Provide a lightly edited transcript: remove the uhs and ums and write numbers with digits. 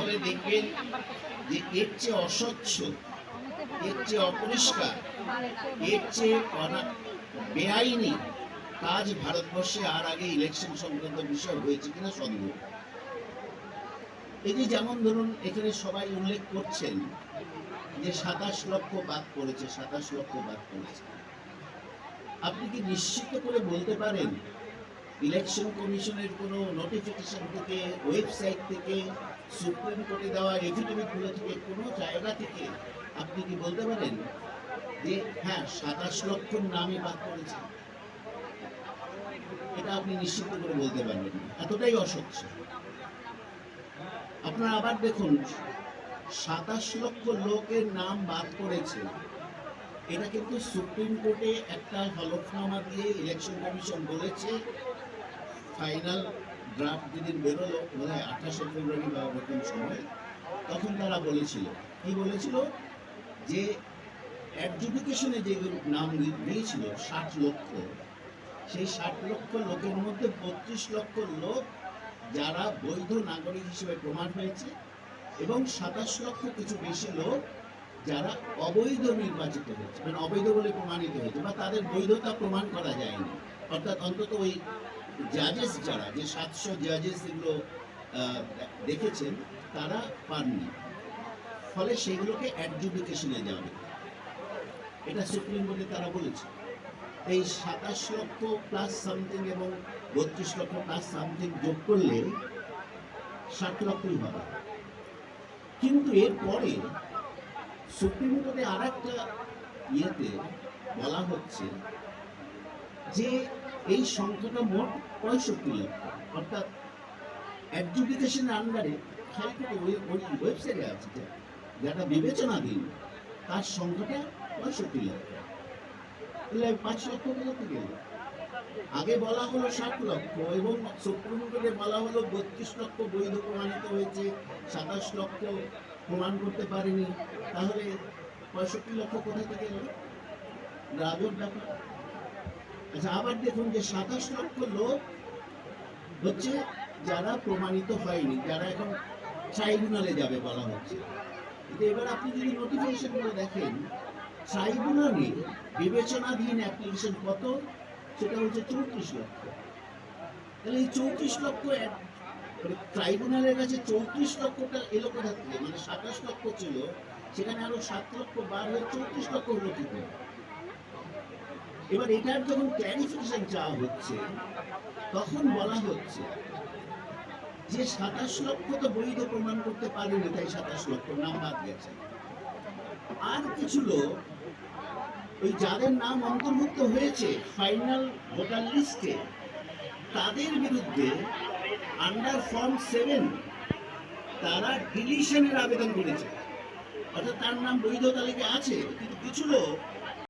তাহলে দেখবেন যে এর চেয়ে অস্বচ্ছ, এর চেয়ে অপরিষ্কার, এর চেয়ে বেআইনি কাজ ভারতবর্ষে আর আগে ইলেকশন সংক্রান্ত বিষয় হয়েছে কিনা সন্দেহ। এই যে যেমন ধরুন এখানে সবাই উল্লেখ করছেন যে 27 লক্ষ বাদ পড়েছে, 27 লক্ষ বাদ পড়েছে। আপনি কি নিশ্চিত করে বলতে পারেন ইলেকশন কমিশনের কোনো নোটিফিকেশন থেকে, ওয়েবসাইট থেকে, সুপ্রিম কোর্টে দেওয়া এফিডেভিটগুলো থেকে, কোনো জায়গা থেকে আপনি কি বলতে পারেন যে হ্যাঁ 27 লক্ষ নামই বাদ পড়েছে? এটা আপনি নিশ্চিত করে বলতে পারবেন না, এতটাই অস্বচ্ছ। আপনারা আবার দেখুন 27 লক্ষ লোকের নাম বাদ পড়েছে, এটা কিন্তু সুপ্রিম কোর্টে একটা হলফনামা দিয়ে ইলেকশন কমিশন বলেছে। ফাইনাল ড্রাফট যেদিন বেরোলো, বোধ হয় 28 ফেব্রুয়ারি বা ওরকম সময়, তখন তারা বলেছিল, কি বলেছিল, যে অ্যাডজুডিকেশনে যে নাম দিয়েছিল 60 লক্ষ, সেই 60 লক্ষ লোকের মধ্যে 32 লক্ষ লোক যারা বৈধ নাগরিক হিসেবে প্রমাণ হয়েছে, এবং 27 লক্ষ কিছু বেশি লোক যারা অবৈধ নির্বাচিত হয়েছে, মানে অবৈধ বলে প্রমাণিত হয়েছে, বা তাদের বৈধতা প্রমাণ করা যায়নি। অর্থাৎ অন্তত ওই জাজেস যারা, যে 700 জাজেস এগুলো দেখেছেন, তারা পাননি। ফলে সেগুলোকে অ্যাডজুডিকেশনে যাবে, এটা সুপ্রিম কোর্টে তারা বলেছে। এই 27 লক্ষ প্লাস সামথিং এবং 32 লক্ষ প্লাস সামথিং যোগ করলে 60 লক্ষই হবে। কিন্তু এরপরে সুপ্রিম কোর্টে আর একটা ইয়েতে বলা হচ্ছে যে এই সংখ্যাটা মোট 65 লক্ষ, অর্থাৎ অ্যাডজুডিকেশনের আন্ডারে ওই ওয়েবসাইটে আছে যেটা বিবেচনাধীন, তার সংখ্যাটা 65 লক্ষ। 5 লক্ষ কোথা গেল? আগে বলা হলো 60 লক্ষ, এবং সুপ্রিম কোর্টে বলা হলো 32 লক্ষ বৈধ প্রমাণিত হয়েছে, 27 লক্ষ প্রমাণ করতে পারেনি। তাহলে 65 লক্ষ কোথা থেকে গেল? রাজব ব্যাপার। আচ্ছা, আবার দেখুন যে 27 লক্ষ লোক হচ্ছে যারা প্রমাণিত হয়নি, যারা এখন ট্রাইব্যুনালে যাবে বলা হচ্ছে। কিন্তু এবার আপনি যদি নোটিফিকেশনগুলো দেখেন, ট্রাইব্যুনালে বিবেচনাধীন অ্যাপ্লিকেশন কত, সেটা হচ্ছে 34 লক্ষ। তাহলে এই 34 লক্ষ ট্রাইব্যুনালের কাছে 34 লক্ষটা এলো কোথা থেকে? মানে 27 লক্ষ ছিল, সেখানে আরো 7 লক্ষ বার হয়ে 34 লক্ষ হলো কি করে? এবার এটার যখন ক্ল্যারিফিকেশন চাওয়া হচ্ছে, তখন বলা হচ্ছে যে 27 লক্ষ তো বৈধ প্রমাণ করতে পারেনি, তাই 27 লক্ষ নাম বাদ গেছে। আর কিছু লোক ওই যাদের নাম অন্তর্ভুক্ত হয়েছে ফাইনাল ভোটার লিস্টে, তাদের বিরুদ্ধে আন্ডার ফর্ম 7 তারা ডিলিশনের আবেদন করেছে, অর্থাৎ তার নাম বৈধ তালিকায় আছে, কিন্তু কিছু লোক